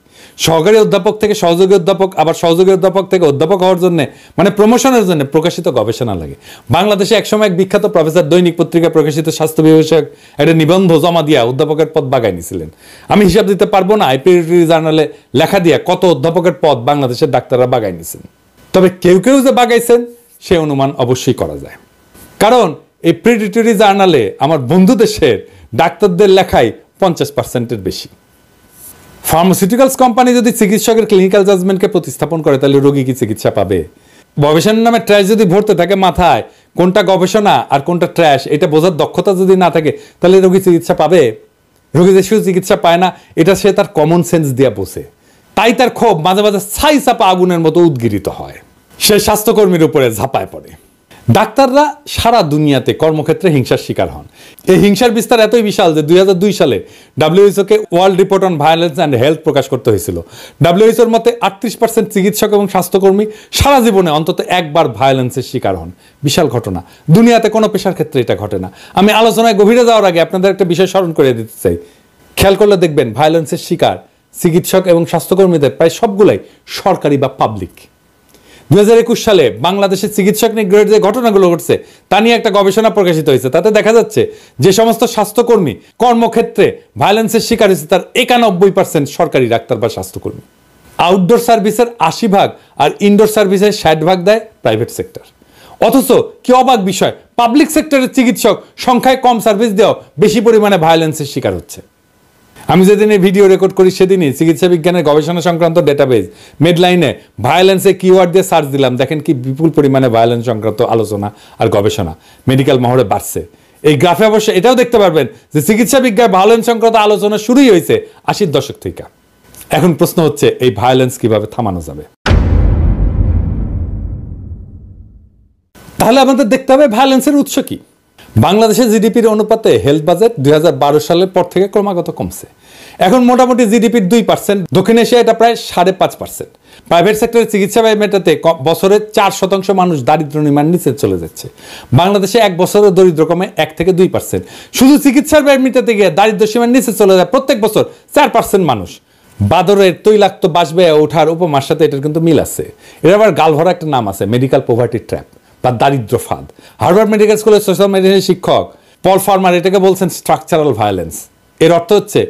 সহকারী অধ্যাপক থেকে সহযোগী অধ্যাপক, আবার সহযোগী অধ্যাপক থেকে অধ্যাপক হওয়ার জন্য মানে প্রমোশনের জন্য প্রকাশিত গবেষণা লাগে। বাংলাদেশে একসময় এক বিখ্যাত প্রফেসর দৈনিক পত্রিকায় প্রকাশিত স্বাস্থ্য বিষয়ক একটা নিবন্ধ জমা দিয়া অধ্যাপকের পদ বাগাই নিয়েছিলেন। আমি হিসাব দিতে পারবো না প্রেডেটরি জার্নালে লেখা দিয়া কত অধ্যাপকের পদ বাংলাদেশের ডাক্তাররা বাগাই নিয়েছেন। তবে কেউ কেউ যে বাগাইছেন সে অনুমান অবশ্যই করা যায়, কারণ এই প্রেডেটরি জার্নালে আমার বন্ধু দেশের ডাক্তারদের লেখাই 50%-এর বেশি। ফার্মাসিউটিক্যালস কোম্পানি যদি চিকিৎসকের ক্লিনিক্যাল জাজমেন্টকে প্রতিস্থাপন করে তাহলে রোগী কি চিকিৎসা পাবে? গবেষণার নামে ট্র্যাশ যদি ভরতে থাকে মাথায়, কোনটা গবেষণা আর কোনটা ট্র্যাশ এটা বোঝার দক্ষতা যদি না থাকে তাহলে রোগী চিকিৎসা পাবে? রোগী যে শুধু চিকিৎসা পায় না এটা সে তার কমন সেন্স দিয়ে বোঝে, তাই তার ক্ষোভ মাঝে মাঝে ছাই চাপা আগুনের মতো উদ্গিরিত হয়। সে স্বাস্থ্যকর্মীর উপরে ঝাঁপায় পড়ে। ডাক্তাররা সারা দুনিয়াতে কর্মক্ষেত্রে হিংসার শিকার হন। এই হিংসার বিস্তার এতই বিশাল যে 2002 সালে WHO-কে world report on violence and health প্রকাশ করতে হয়েছিল। WHO-র মতে 38% চিকিৎসক এবং স্বাস্থ্যকর্মী সারা জীবনে অন্তত একবার ভায়োলেন্সের শিকার হন। বিশাল ঘটনা, দুনিয়াতে কোনো পেশার ক্ষেত্রে এটা ঘটে না। আমি আলোচনায় গভীরে যাওয়ার আগে আপনাদের একটা বিষয় স্মরণ করে দিতে চাই। খেয়াল করলে দেখবেন ভায়োলেন্সের শিকার চিকিৎসক এবং স্বাস্থ্যকর্মীদের প্রায় সবগুলাই সরকারি বা পাবলিক। 2021 সালে বাংলাদেশের চিকিৎসক নিয়োগের যে ঘটনাগুলো ঘটছে তা নিয়ে একটা গবেষণা প্রকাশিত হয়েছে। তাতে দেখা যাচ্ছে যে সমস্ত স্বাস্থ্যকর্মী কর্মক্ষেত্রে ভায়োলেন্সের শিকার হয়েছে তার 91% সরকারি ডাক্তার বা স্বাস্থ্যকর্মী। আউটডোর সার্ভিসের 80% আর ইনডোর সার্ভিসের 60% দেয় প্রাইভেট সেক্টর। অথচ কি অবাক বিষয়, পাবলিক সেক্টরের চিকিৎসক সংখ্যায় কম সার্ভিস দেওয়া বেশি পরিমাণে ভায়োলেন্সের শিকার হচ্ছে। আমি যেদিন এই ভিডিও রেকর্ড করি সেদিনই চিকিৎসা বিজ্ঞানের গবেষণা সংক্রান্ত ডেটাবেস মেডলাইনে ভায়োলেন্সে কিওয়ার্ড দিয়ে সার্চ দিলাম, দেখেন কি বিপুল পরিমাণে ভায়োলেন্স সংক্রান্ত আলোচনা আর গবেষণা মেডিকেল মহলে বাড়ছে। এই গ্রাফে অবশ্য এটাও দেখতে পারবেন যে চিকিৎসা বিজ্ঞান ভায়োলেন্স সংক্রান্ত আলোচনা শুরুই হয়েছে 80-র দশক থেকে। এখন প্রশ্ন হচ্ছে এই ভায়োলেন্স কিভাবে থামানো যাবে? তাহলে আমাদের দেখতে হবে ভায়োলেন্সের উৎস কি। বাংলাদেশের জিডিপির অনুপাতে হেলথ বাজেট 2012 সালের পর থেকে ক্রমাগত কমছে। এখন মোটামুটি জিডিপির 2%, দক্ষিণ এশিয়া এটা প্রায় 5.5%। প্রাইভেট সেক্টরের চিকিৎসা ব্যয় মেটাতে বছরে 4% মানুষ দারিদ্র সীমার নিচে চলে যাচ্ছে। বাংলাদেশে এক বছরে দরিদ্র কমে 1 থেকে 2%। শুধু চিকিৎসার ব্যয় মেটাতে গিয়ে দারিদ্র সীমার নিচে চলে যায় প্রত্যেক বছর 4% মানুষ। বাদরের তৈলাক্ত বাস ব্যয় ওঠার উপমার সাথে এটার কিন্তু মিল আছে। এর আবার গালভরা একটা নাম আছে, মেডিকেল পভার্টি ট্র্যাপ বা দারিদ্র ফাঁদ। হার্ভার্ড মেডিকেল স্কুলের সোশ্যাল মেডিসিনের শিক্ষক পল ফার্মার এটাকে বলছেন স্ট্রাকচারাল ভায়োলেন্স। এর অর্থ হচ্ছে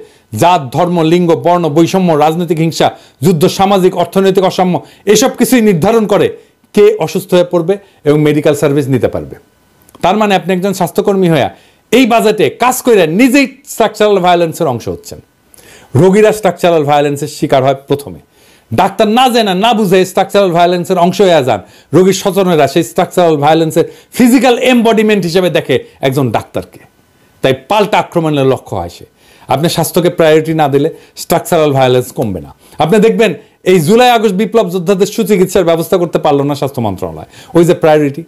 জাত, ধর্ম, লিঙ্গ, বর্ণ বৈষম্য, রাজনৈতিক হিংসা, যুদ্ধ, সামাজিক অর্থনৈতিক অসাম্য এসব কিছুই নির্ধারণ করে কে অসুস্থ হয়ে পড়বে এবং মেডিকেল সার্ভিস নিতে পারবে। তার মানে আপনি একজন স্বাস্থ্যকর্মী হয়ে এই বাজেটে কাজ করে নিজেই স্ট্রাকচারাল ভায়োলেন্সের অংশ হচ্ছেন। রোগীরা স্ট্রাকচারাল ভায়োলেন্সের শিকার হয় প্রথমে। ডাক্তার না জেনে না বুঝে স্ট্রাকচারাল ভায়োলেন্সের অংশ হয়ে যান। রোগীর স্বজনেরা সেই স্ট্রাকচারাল ভায়োলেন্সের ফিজিক্যাল এমবডিমেন্ট হিসেবে দেখে একজন ডাক্তারকে, তাই পাল্টা আক্রমণের লক্ষ্য হয় সে। আপনি স্বাস্থ্যকে প্রায়োরিটি না দিলে স্ট্রাকচারাল ভায়োলেন্স কমবে না। আপনি দেখবেন এই জুলাই আগস্ট বিপ্লব যোদ্ধাদের সুচিকিৎসার ব্যবস্থা করতে পারলো না স্বাস্থ্য মন্ত্রণালয়। ওই যে প্রায়োরিটি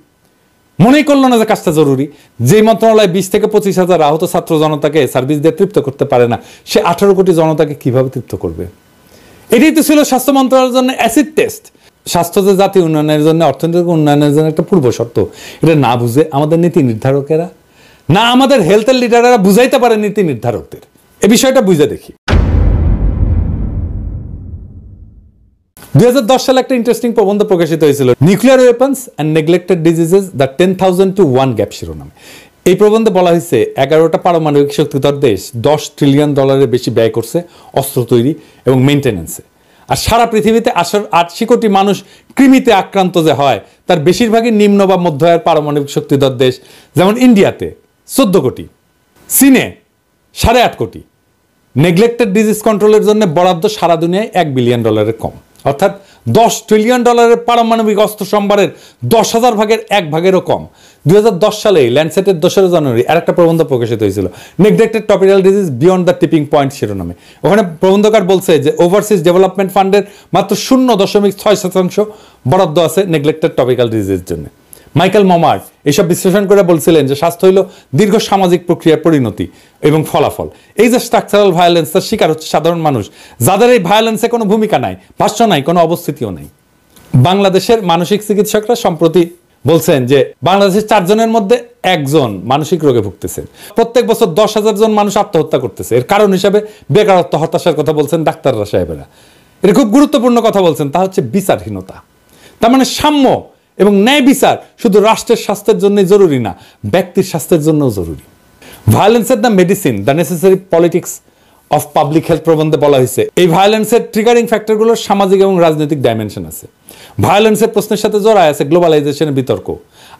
মনেই করলো না যে কাজটা জরুরি। যে মন্ত্রণালয় 20 থেকে 25,000 আহত ছাত্র জনতাকে সার্ভিস দিয়ে তৃপ্ত করতে পারে না, সে 18 কোটি জনতাকে কিভাবে তৃপ্ত করবে? এটাই তো ছিল স্বাস্থ্য মন্ত্রণালয়ের জন্য অ্যাসিড টেস্ট। স্বাস্থ্য যে জাতীয় উন্নয়নের জন্য, অর্থনৈতিক উন্নয়নের জন্য একটা পূর্ব শর্ত, এটা না বুঝে আমাদের নীতি নির্ধারকেরা না আমাদের হেলথের লিডাররা বুঝাইতে পারে নীতি নির্ধারকদের। এই বিষয়টা বুঝে দেখি। 2010 সালে একটা ইন্টারেস্টিং প্রবন্ধ প্রকাশিত হয়েছিল, nuclear weapons and neglected diseases the 10,000 to 1 gap শিরোনামে। এই প্রবন্ধে বলা হয়েছে 11টা পারমাণবিক শক্তিধর দেশ $10 ট্রিলিয়ন বেশি ব্যয় করছে অস্ত্র তৈরি এবং মেনটেন্যান্সে। আর সারা পৃথিবীতে 80 কোটি মানুষ কৃমিতে আক্রান্ত যে হয় তার বেশিরভাগই নিম্ন বা মধ্য আয়ের পারমাণবিক শক্তিধর দেশ। যেমন ইন্ডিয়াতে 14 কোটি, চীনে 8.5 কোটি। নেগলেক্টেড ডিজিজ কন্ট্রোলের জন্য বরাদ্দ সারা দুনিয়ায় $1 বিলিয়ন কম, অর্থাৎ $10 ট্রিলিয়ন পারমাণবিক অস্ত্র সম্ভারের 10,000 ভাগের 1 ভাগেরও কম। 2010 সালে ল্যান্ডসেটের 2 জানুয়ারি আরেকটা প্রবন্ধ প্রকাশিত হয়েছিল, neglected topical disease beyond the tipping point শিরোনামে। ওখানে প্রবন্ধকার বলছে যে ওভারসিজ ডেভেলপমেন্ট ফান্ডের মাত্র 0.6% বরাদ্দ আছে নেগলেক্টেড টপিক্যাল ডিজিজের জন্য। মাইকেল মমার এসব বিশ্লেষণ করে বলছিলেন যে স্বাস্থ্য হইল দীর্ঘ সামাজিক প্রক্রিয়ার পরিণতি এবং ফলাফল। এই যে স্ট্রাকচারাল ভায়োলেন্স, তার শিকার হচ্ছে সাধারণ মানুষ, যাদের এই ভায়োলেন্সে কোনো ভূমিকা নাই, ভাষ্য নাই, কোনো অবস্থিতিও নাই। বাংলাদেশের মানসিক চিকিৎসকরা সম্প্রতি বলছেন যে বাংলাদেশের 4 জনের মধ্যে 1 জন মানসিক রোগে ভুগতেছেন। প্রত্যেক বছর 10,000 জন মানুষ আত্মহত্যা করতেছে। এর কারণ হিসাবে বেকারত্ব, হতাশার কথা বলছেন ডাক্তাররা সাহেবেরা। এটা খুব গুরুত্বপূর্ণ কথা বলছেন, তা হচ্ছে বিচারহীনতা। তার মানে সাম্য এবং ন্যায় বিচার শুধু রাষ্ট্রের স্বাস্থ্যের জন্য জরুরি না, ব্যক্তির স্বাস্থ্যের জন্যও জরুরি। ভায়োলেন্সের the medicine the necessary politics of public health প্রবন্ধে বলা হয়েছে এই ভায়োলেন্সের ট্রিগারিং ফ্যাক্টরগুলোর সামাজিক এবং রাজনৈতিক ডাইমেনশন আছে। ভায়োলেন্সের প্রশ্নের সাথে জড়ায় আছে গ্লোবালাইজেশনের বিতর্ক।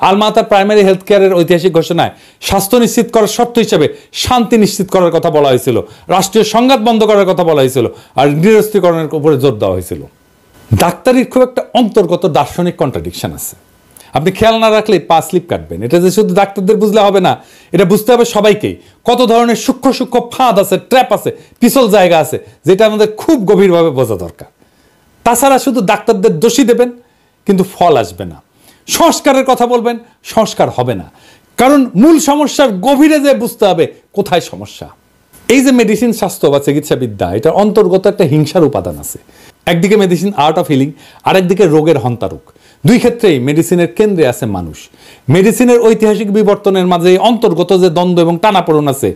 আলমাতার প্রাইমারি হেলথ কেয়ারের ঐতিহাসিক ঘোষণায় স্বাস্থ্য নিশ্চিত করার শর্ত হিসেবে শান্তি নিশ্চিত করার কথা বলা হয়েছিল, রাষ্ট্রীয় সংঘাত বন্ধ করার কথা বলা হয়েছিল, আর নিরস্ত্রীকরণের উপরে জোর দেওয়া হয়েছিল। ডাক্তারির খুব একটা অন্তর্গত দার্শনিক কন্ট্রাডিকশন আছে। আপনি খেয়াল না রাখলে পা স্লিপ কাটবেন। এটা যে শুধু ডাক্তারদের বুঝলে হবে না, এটা বুঝতে হবে সবাইকেই। কত ধরনের সূক্ষ্ম সূক্ষ্ম ফাঁদ আছে, ট্র্যাপ আছে, পিছল জায়গা আছে, যেটা আমাদের খুব গভীরভাবে বোঝা দরকার। তাছাড়া শুধু ডাক্তারদের দোষী দেবেন কিন্তু ফল আসবে না। সংস্কারের কথা বলবেন, সংস্কার হবে না। কারণ মূল সমস্যার গভীরে যে বুঝতে হবে কোথায় সমস্যা। এই যে মেডিসিন শাস্ত্র বা চিকিৎসাবিদ্যা, এটার অন্তর্গত একটা হিংসার উপাদান আছে। একদিকে মেডিসিন আর্ট অফ হিলিং, আরেকদিকে রোগের হন্তারক। দুই ক্ষেত্রেই মেডিসিনের কেন্দ্রে আছে মানুষ। মেডিসিনের ঐতিহাসিক বিবর্তনের মাঝে অন্তর্গত যে দ্বন্দ্ব এবং টানাপোড়েন আছে,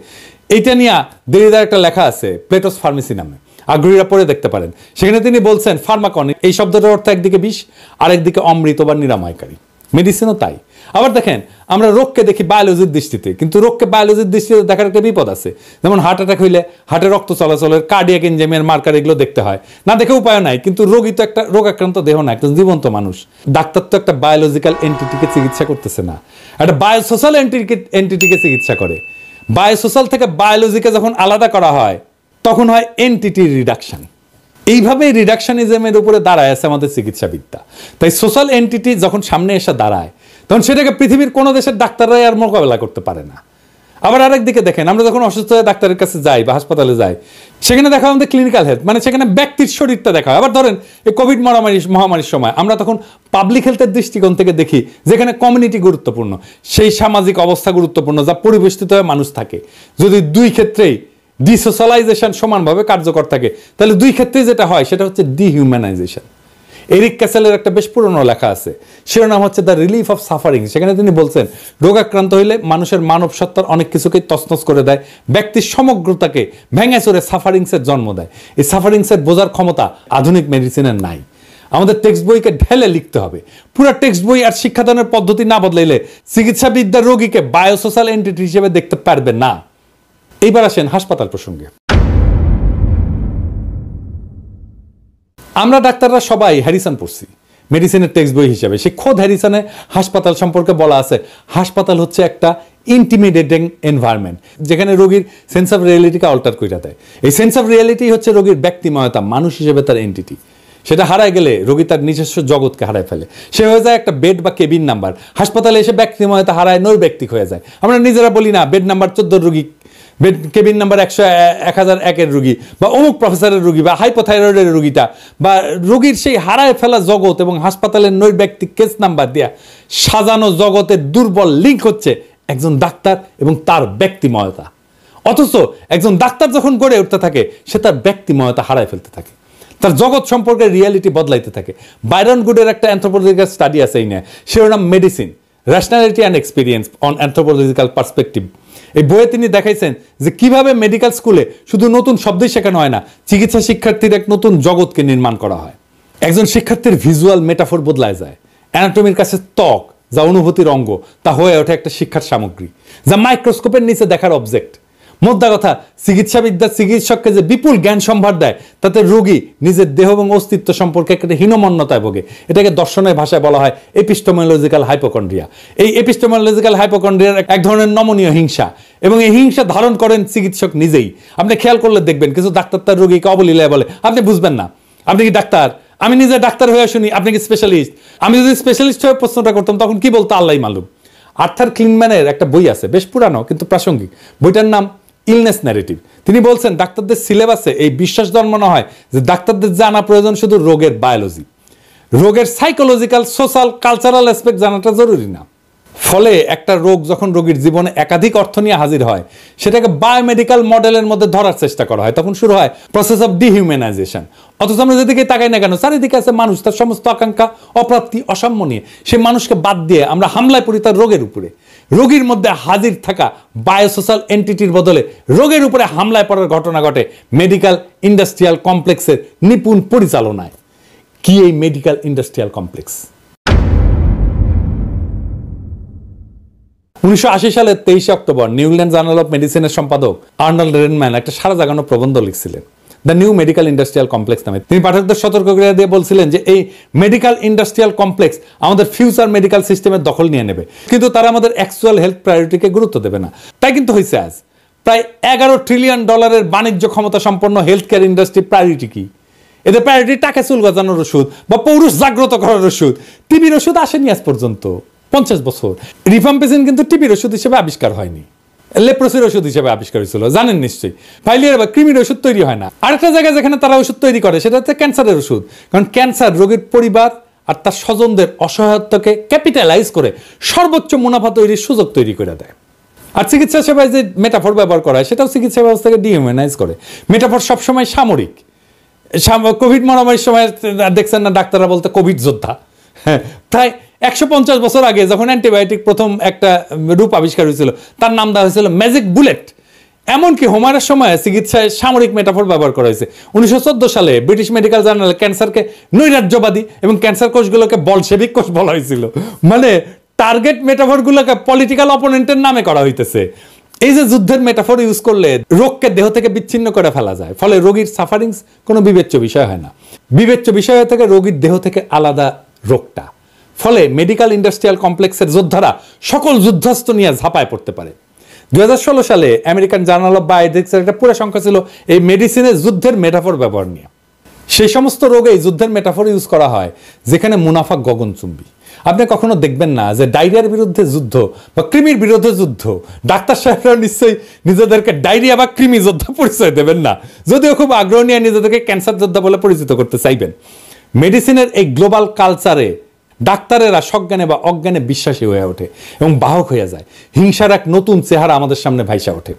এইটা নিয়ে দেরিদার একটা লেখা আছে প্লেটোস ফার্মেসি নামে, আগ্রহীরা পড়ে দেখতে পারেন। সেখানে তিনি বলছেন ফার্মাকন এই শব্দটার অর্থ একদিকে বিষ, আরেকদিকে অমৃত বা নিরাময়কারী। মেডিসিনও তাই। আবার দেখেন, আমরা রোগকে দেখি বায়োলজির দৃষ্টিতে, কিন্তু রোগকে বায়োলজির দৃষ্টিতে দেখার একটা বিপদ আছে। যেমন হার্ট অ্যাটাক হইলে হার্টের রক্ত চলাচলের কার্ডিয়াক এনজাইমের মার্কার এগুলো দেখতে হয়, না দেখে উপায় নাই। কিন্তু রোগী তো একটা রোগ আক্রান্ত দেহ না, একটা জীবন্ত মানুষ। ডাক্তার তো একটা বায়োলজিক্যাল এন্টিটিকে চিকিৎসা করতেছে না, একটা বায়োসোশ্যাল এন্টিটিকে চিকিৎসা করে। বায়োসোশ্যাল থেকে বায়োলজিকে যখন আলাদা করা হয় তখন হয় এন্টিটি রিডাকশন। এইভাবে রিডাকশনিজমের উপরে দাঁড়ায় আছে আমাদের চিকিৎসাবিদ্যা। তাই সোশ্যাল এন্টিটি যখন সামনে এসে দাঁড়ায় তখন সেটাকে পৃথিবীর কোনো দেশের ডাক্তাররাই আর মোকাবেলা করতে পারে না। আবার আরেকদিকে দেখেন, আমরা যখন অসুস্থ হয়ে ডাক্তারের কাছে যাই বা হাসপাতালে যাই, সেখানে দেখা আমাদের ক্লিনিক্যাল হেলথ, মানে সেখানে ব্যক্তির শরীরটা দেখা হয়। আবার ধরেন এই কোভিড মহামারীর সময় আমরা তখন পাবলিক হেলথের দৃষ্টিকোণ থেকে দেখি, যেখানে কমিউনিটি গুরুত্বপূর্ণ, সেই সামাজিক অবস্থা গুরুত্বপূর্ণ যা পরিবেষ্টিত হয়ে মানুষ থাকে। যদি দুই ক্ষেত্রেই ডিসোশ্যালাইজেশন সমানভাবে কার্যকর থাকে, তাহলে দুই ক্ষেত্রে যেটা হয় সেটা হচ্ছে ডিহিউম্যানাইজেশন। এরিক ক্যাসেলের একটা বেশ পুরনো লেখা আছে, শিরোনাম হচ্ছে দ্য রিলিফ অফ সাফারিং। সেখানে তিনি বলছেন, রোগাক্রান্ত হইলে মানুষের মানব সত্তার অনেক কিছুকেই তছনছ করে দেয়, ব্যক্তির সমগ্রতাকে ভেঙে চড়ে সাফারিংসের জন্ম দেয়। এই সাফারিংসের বোঝার ক্ষমতা আধুনিক মেডিসিনের নাই। আমাদের টেক্সট বইকে ঢেলে লিখতে হবে। পুরো টেক্সট বই আর শিক্ষাদানের পদ্ধতি না বদলাইলে চিকিৎসাবিদ্যার রোগীকে বায়োসোশ্যাল এন্টিটি হিসেবে দেখতে পারবে না। এইবার আসেন হাসপাতাল প্রসঙ্গে। আমরা ডাক্তাররা সবাই হ্যারিসন পড়ছি মেডিসিনের টেক্সট বই হিসেবে। সে খোদ হ্যারিসনে হাসপাতাল সম্পর্কে বলা আছে, হাসপাতাল হচ্ছে একটা ইন্টিমিডেটিং এনভায়রনমেন্ট, যেখানে রোগীর সেন্স অফ রিয়েলিটিকে অল্টার করে দেয়। এই সেন্স অফ রিয়েলিটি হচ্ছে রোগীর ব্যক্তিময়তা, মানুষ হিসেবে তার এন্টিটি। সেটা হারায় গেলে রোগী তার নিজস্ব জগৎকে হারায় ফেলে, সে হয়ে যায় একটা বেড বা কেবিন নাম্বার। হাসপাতালে এসে ব্যক্তিময়তা হারায়, নৈর্ব্যক্তিক হয়ে যায়। আমরা নিজেরা বলি না বেড নাম্বার 14 রোগী, বেড কেবিন নাম্বার 1001-এর রোগী, বা অমুক প্রফেসরের রোগী, বা হাইপোথাইরয়েডের রোগীটা, বা রোগীর সেই হারায় ফেলা জগৎ এবং হাসপাতালের নৈর্ব্যক্তিক কেস নাম্বার দেয়া সাজানো জগতের দুর্বল লিঙ্ক হচ্ছে একজন ডাক্তার এবং তার ব্যক্তিময়তা। অথচ একজন ডাক্তার যখন গড়ে উঠতে থাকে, সে তার ব্যক্তিময়তা হারায় ফেলতে থাকে, তার জগৎ সম্পর্কে রিয়ালিটি বদলাইতে থাকে। বাইরন গুডের একটা অ্যানথ্রোপোলজিক্যাল স্টাডি আছে এই নিয়ে, শিরোনাম medicine, rationality and experience on anthropological perspective. এই বইয়ে তিনি দেখাইছেন যে কিভাবে মেডিকেল স্কুলে শুধু নতুন শব্দই শেখানো হয় না, চিকিৎসা শিক্ষার্থীর এক নতুন জগৎকে নির্মাণ করা হয়। একজন শিক্ষার্থীর ভিজুয়াল মেটাফোর বদলায় যায়। অ্যানাটমির কাছে ত্বক, যা অনুভূতির অঙ্গ, তা হয়ে ওঠে একটা শিক্ষার সামগ্রী, যা মাইক্রোস্কোপের নিচে দেখার অবজেক্ট। মোদ্দা কথা, চিকিৎসাবিদ্যা চিকিৎসককে যে বিপুল জ্ঞান সম্ভার দেয়, তাতে রোগী নিজের দেহ এবং অস্তিত্ব সম্পর্কে একটা হীনমন্যতায় ভোগে। এটাকে দর্শনের ভাষায় বলা হয় এপিস্টেমোলজিক্যাল হাইপোকন্ড্রিয়া। এই এপিস্টেমোলজিক্যাল হাইপোকন্ড্রিয়ার এক ধরনের নমনীয় হিংসা, এবং এই হিংসা ধারণ করেন চিকিৎসক নিজেই। আপনি খেয়াল করলে দেখবেন কিছু ডাক্তার তার রোগীকে অবলীলায় বলে, আপনি বুঝবেন না, আপনি কি ডাক্তার? আমি নিজে ডাক্তার হয়ে শুনি, আপনি কি স্পেশালিস্ট? আমি যদি স্পেশালিস্ট হয়ে প্রশ্নটা করতাম তখন কি বলতো আল্লাহ মালুম। আর্থার ক্লিনম্যানের একটা বই আছে, বেশ পুরানো কিন্তু প্রাসঙ্গিক। বইটার নাম ইলনেস ন্যারেটিভ। তিনি বলছেন, ডাক্তারদের সিলেবাসে এই বিশ্বাস জন্মানো হয় যে ডাক্তারদের জানা প্রয়োজন শুধু রোগের বায়োলজি, রোগের সাইকোলজিক্যাল, সোশ্যাল, কালচারাল অ্যাসপেক্ট জানাটা জরুরি না। ফলে একটা রোগ যখন রোগীর জীবনে একাধিক অর্থ নিয়ে হাজির হয়, সেটাকে বায়োমেডিক্যাল মডেলের মধ্যে ধরার চেষ্টা করা হয়, তখন শুরু হয় প্রসেস অফ ডিহিউম্যানাইজেশন। অথচ আমরা যেদিকে তাকাই না কেন, চারিদিকে আছে মানুষ, তার সমস্ত আকাঙ্ক্ষা, অপ্রাপ্তি, অসাম্য নিয়ে। সেই মানুষকে বাদ দিয়ে আমরা হামলায় পড়ি তার রোগের উপরে। রোগীর মধ্যে হাজির থাকা বায়োসোশ্যাল এন্টিটির বদলে রোগের উপরে হামলায় পড়ার ঘটনা ঘটে মেডিকেল ইন্ডাস্ট্রিয়াল কমপ্লেক্সের নিপুণ পরিচালনায়। কি এই মেডিকেল ইন্ডাস্ট্রিয়াল কমপ্লেক্স? 1980 সালের 23 October New England journal of মেডিসিনের সম্পাদক আর্নল্ড রেনম্যান একটা সারা জাগানো প্রবন্ধ লিখছিলেন, the new medical industrial complex নামে। তিনি পাঠকদের সতর্ক করে দিয়ে বলছিলেন যে এই মেডিকেল ইন্ডাস্ট্রিয়াল কমপ্লেক্স আমাদের ফিউচার মেডিকেল সিস্টেমের দখল নিয়ে নেবে, কিন্তু তারা আমাদের অ্যাকচুয়াল হেলথ প্রায়োরিটিকে গুরুত্ব দেবে না। তাই কিন্তু হয়েছে আজ প্রায় $11 ট্রিলিয়ন বাণিজ্য ক্ষমতা সম্পন্ন হেলথ কেয়ার ইন্ডাস্ট্রি প্রায়োরিটি কি? এদের প্রায়োরিটি টাকা চুল গজানোর ওষুধ বা পৌরুষ জাগ্রত করার ওষুধ। টিবির ওষুধ আসেনি আজ পর্যন্ত 50 বছর। রিফাম্পিসিন কিন্তু টিবির ওষুধ হিসেবে আবিষ্কার হয়নি, লেপ্রোসির ওষুধ হিসেবে আবিষ্কার হয়েছিল, জানেন নিশ্চয়ই। ফাইলিয়ার বা কৃমির ওষুধ তৈরি হয় না। আরেকটা জায়গায় যেখানে তারা ওষুধ তৈরি করে সেটা হচ্ছে ক্যান্সারের ওষুধ, কারণ ক্যান্সার রোগীর পরিবার আর তার স্বজনদের অসহায়তাকে ক্যাপিটালাইজ করে সর্বোচ্চ মুনাফা তৈরির সুযোগ তৈরি করে দেয়। আর চিকিৎসা সেবায় যে মেটাফর ব্যবহার করা হয় সেটাও চিকিৎসা ব্যবস্থাকে ডিহিউম্যানাইজ করে। মেটাফর সবসময় সামরিক। কোভিড মহামারীর সময় দেখছেন না ডাক্তাররা বলতে কোভিড যোদ্ধা। হ্যাঁ, তাই 150 বছর আগে যখন অ্যান্টিবায়োটিক প্রথম একটা রূপ আবিষ্কার হয়েছিল তার নাম দেওয়া হয়েছিল ম্যাজিক বুলেট। এমনকি হোমারের সময় চিকিৎসায় সামরিক মেটাফর ব্যবহার করা হয়েছে। 1914 সালে ব্রিটিশ মেডিকেল জার্নালে ক্যান্সারকে নৈরাজ্যবাদী এবং ক্যান্সার কোষগুলোকে বলশেবিক কোষ বলা হয়েছিল। মানে টার্গেট মেটাফরগুলোকে পলিটিক্যাল অপোনেন্টের নামে করা হইতেছে। এই যে যুদ্ধের মেটাফর ইউজ করলে রোগকে দেহ থেকে বিচ্ছিন্ন করে ফেলা যায়, ফলে রোগীর সাফারিংস কোনো বিবেচ্য বিষয় হয় না। বিবেচ্য বিষয় থেকে রোগীর দেহ থেকে আলাদা রোগটা। ফলে মেডিকেল ইন্ডাস্ট্রিয়াল কমপ্লেক্সের যোদ্ধারা সকল যুদ্ধাস্ত্র নিয়ে ঝাঁপায় পড়তে পারে। 2016 সালে আমেরিকান জার্নাল অফ বায়োএথিক্সের একটা পুরো সংখ্যা ছিল এই মেডিসিনের যুদ্ধের মেটাফর ব্যবহার নিয়ে। সেই সমস্ত রোগেই যুদ্ধের মেটাফর ইউজ করা হয় যেখানে মুনাফা গগনচুম্বী। আপনি কখনো দেখবেন না যে ডায়রিয়ার বিরুদ্ধে যুদ্ধ বা কৃমির বিরুদ্ধে যুদ্ধ, ডাক্তার সাহেবরা নিশ্চয়ই নিজেদেরকে ডায়রিয়া বা কৃমি যোদ্ধা পরিচয় দেবেন না, যদিও খুব আগ্রহ নিয়ে নিজেদেরকে ক্যান্সার যোদ্ধা বলে পরিচিত করতে চাইবেন। মেডিসিনের এই গ্লোবাল কালচারে ডাক্তারেরা সজ্ঞানে বা অজ্ঞানে বিশ্বাসী হয়ে ওঠে এবং বাহক হয়ে যায়। হিংসার এক নতুন চেহারা আমাদের সামনে ভাইসা ওঠে।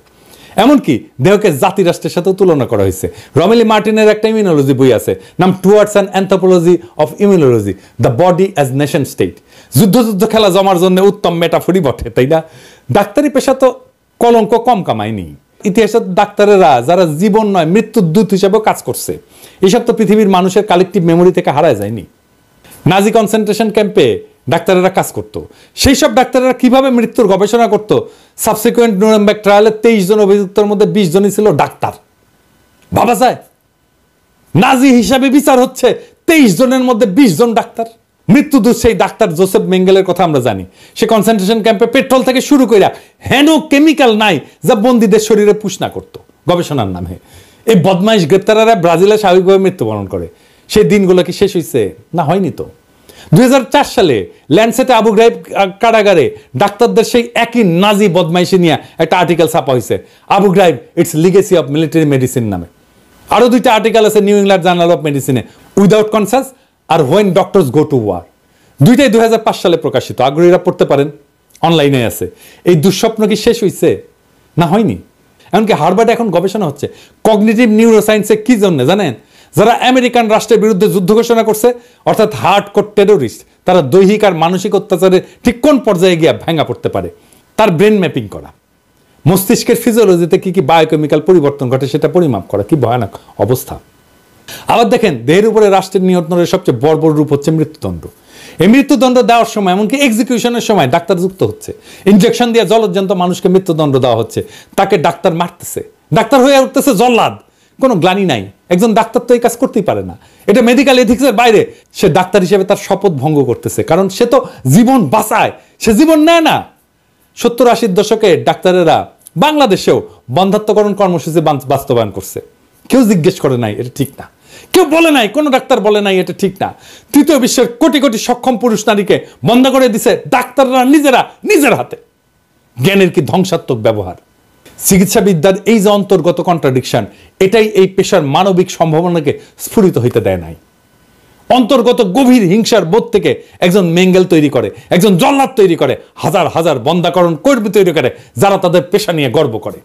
এমনকি দেহকে জাতি রাষ্ট্রের সাথে তুলনা করা হয়েছে। রমেলি মার্টিনের একটা ইমিউনোলজি বই আছে, নাম towards an anthropology of immunology, the body as nation state. যুদ্ধ খেলা জমার জন্য উত্তম মেটাফরি বটে, তাই না? ডাক্তারি পেশা তো কলঙ্ক কম কামায়নি। ইতিহাসের ডাক্তারেরা যারা জীবন নয় মৃত্যুর দূত হিসেবেও কাজ করছে, এইসব তো পৃথিবীর মানুষের কালেকটিভ মেমোরি থেকে হারায় যায়নি। নাজি কনসেন্ট্রেশন ক্যাম্পে ডাক্তারেরা কাজ করত। সেই সব ডাক্তারেরা কিভাবে মৃত্যুর গবেষণা করত? সাবসিকুয়েন্ট নুরেমবার্গ ট্রায়ালে 23 জন অভিযুক্তের মধ্যে 20 জনই ছিল ডাক্তার। ভাবা যায়, নাজি হিসাবে বিচার হচ্ছে 23 জনের মধ্যে 20 জন ডাক্তার। মৃত্যুদূত সেই ডাক্তার জোসেফ মেঙ্গেলের কথা আমরা জানি। সে কনসেন্ট্রেশন ক্যাম্পে পেট্রোল থেকে শুরু করে হেন কেমিক্যাল নাই যা বন্দীদের শরীরে পুষ না করত গবেষণার নামে। এই বদমাইশ গ্রেপ্তারেরা ব্রাজিলে স্বাভাবিকভাবে মৃত্যুবরণ করে। সেই দিনগুলো কি শেষ হয়েছে? না, হয়নি তো। 2004 সালে ল্যান্ডসেটে আবু গ্রাইব কারাগারে ডাক্তারদের সেই একই নাজি বদমাইশি নিয়ে একটা আর্টিকেল ছাপা হয়েছে, Abu Ghraib its legacy of military medicine নামে। আরো 2টা আর্টিকেল আছে নিউ ইংল্যান্ড জার্নাল অফ মেডিসিনে, উইদাউট কনসাস আর when doctors go to war. 2টাই 2005 সালে প্রকাশিত। আগ্রহীরা পড়তে পারেন, অনলাইনে আছে। এই দুঃস্বপ্ন কি শেষ হয়েছে? না, হয়নি। এমনকি হার্ভার্ডে এখন গবেষণা হচ্ছে কগনিটিভ নিউরোসায়েন্সে। কি জন্য জানেন? যারা আমেরিকান রাষ্ট্রের বিরুদ্ধে যুদ্ধ ঘোষণা করছে, অর্থাৎ হার্ডকোর টেরোরিস্ট, তারা দৈহিক আর মানসিক অত্যাচারে ঠিক কোন পর্যায়ে গিয়ে ভেঙে পড়তে পারে তার ব্রেন ম্যাপিং করা, মস্তিষ্কের ফিজিওলজিতে কি কি বায়োকেমিক্যাল পরিবর্তন ঘটে সেটা পরিমাপ করা। কি ভয়ানক অবস্থা! আবার দেখেন, দেহের উপরে রাষ্ট্রের নিয়ন্ত্রণের সবচেয়ে বর্বর রূপ হচ্ছে মৃত্যুদণ্ড। এই মৃত্যুদণ্ড দেওয়ার সময়, এমনকি এক্সিকিউশনের সময় ডাক্তার যুক্ত হচ্ছে। ইনজেকশন দিয়ে জলজ্জন্ত মানুষকে মৃত্যুদণ্ড দেওয়া হচ্ছে, তাকে ডাক্তার মারতেছে, ডাক্তার হয়ে উঠতেছে জল্লাদ। কোনো গ্লানি নাই। একজন ডাক্তার তো এই কাজ করতেই পারে না, এটা মেডিকেল এথিক্সের বাইরে। সে ডাক্তার হিসেবে তার শপথ ভঙ্গ করতেছে, কারণ সে তো জীবন বাঁচায়, সে জীবন নেয় না। 70-80 দশকে ডাক্তারেরা বাংলাদেশেও বন্ধ্যাত্বকরণ কর্মসূচি বাস্তবায়ন করছে। কেউ জিজ্ঞেস করে নাই এটা ঠিক না, কেউ বলে নাই, কোনো ডাক্তার বলে নাই এটা ঠিক না। তৃতীয় বিশ্বের কোটি কোটি সক্ষম পুরুষ নারীকে বন্ধ করে দিছে ডাক্তাররা নিজের হাতে। জ্ঞানের কি ধ্বংসাত্মক ব্যবহার! চিকিৎসাবিদ্যার এই যে অন্তর্গত কন্ট্রাডিকশন, এটাই এই পেশার মানবিক সম্ভাবনাকে স্ফুরিত হইতে দেয় নাই। অন্তর্গত গভীর হিংসার বোধ থেকে একজন মেঙ্গেল তৈরি করে, একজন জল্লাদ তৈরি করে, হাজার হাজার বন্ধাকরণ কর্মী তৈরি করে যারা তাদের পেশা নিয়ে গর্ব করে।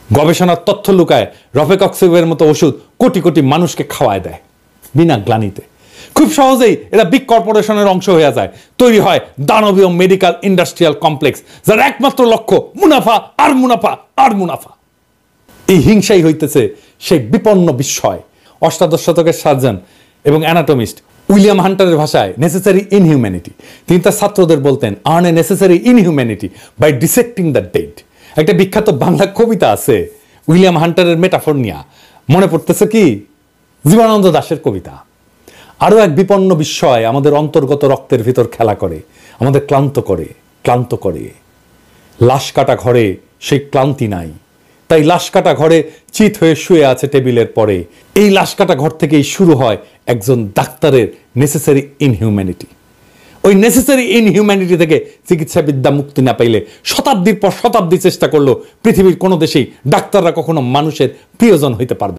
গবেষণার তথ্য লুকায় রফেকক্সিবের মতো ওষুধ কোটি কোটি মানুষকে খাওয়ায় দেয় বিনা গ্লানিতে। খুব সহজেই এরা বিগ কর্পোরেশনের অংশ হয়ে যায়। তৈরি হয় দানবীয় মেডিকেল ইন্ডাস্ট্রিয়াল কমপ্লেক্স, যার একমাত্র লক্ষ্য মুনাফা আর মুনাফা আর মুনাফা। এই হিংসাই হইতেছে সেই বিপন্ন বিস্ময়। 18 শতকের সার্জন এবং অ্যানাটমিস্ট উইলিয়াম হান্টারের ভাষায় নেসেসারি ইনহিউম্যানিটি। তিনি তার ছাত্রদের বলতেন, earn a necessary inhumanity by dissecting the dead. একটা বিখ্যাত বাংলা কবিতা আছে উইলিয়াম হান্টারের মেটাফর নিয়া, মনে পড়তেছে কি? জীবনানন্দ দাশের কবিতা। আরো এক বিপন্ন বিস্ময় আমাদের অন্তর্গত রক্তের ভিতর খেলা করে, আমাদের ক্লান্ত করে। লাশ কাটা ঘরে সেই ক্লান্তি নাই, তাই লাশ কাটা ঘরে চিত হয়ে শুয়ে আছে টেবিলের পরে। এই লাশ কাটা ঘর থেকেই শুরু হয় একজন ডাক্তারের নেসেসারি ইনহিউম্যানিটি। ওই নেসেসারি ইনহিউম্যানিটি থেকে চিকিৎসাবিদ্যা মুক্তি না পাইলে শতাব্দীর পর শতাব্দী চেষ্টা করলো পৃথিবীর কোনো দেশেই ডাক্তাররা কখনো মানুষের প্রিয়জন হইতে পারবে।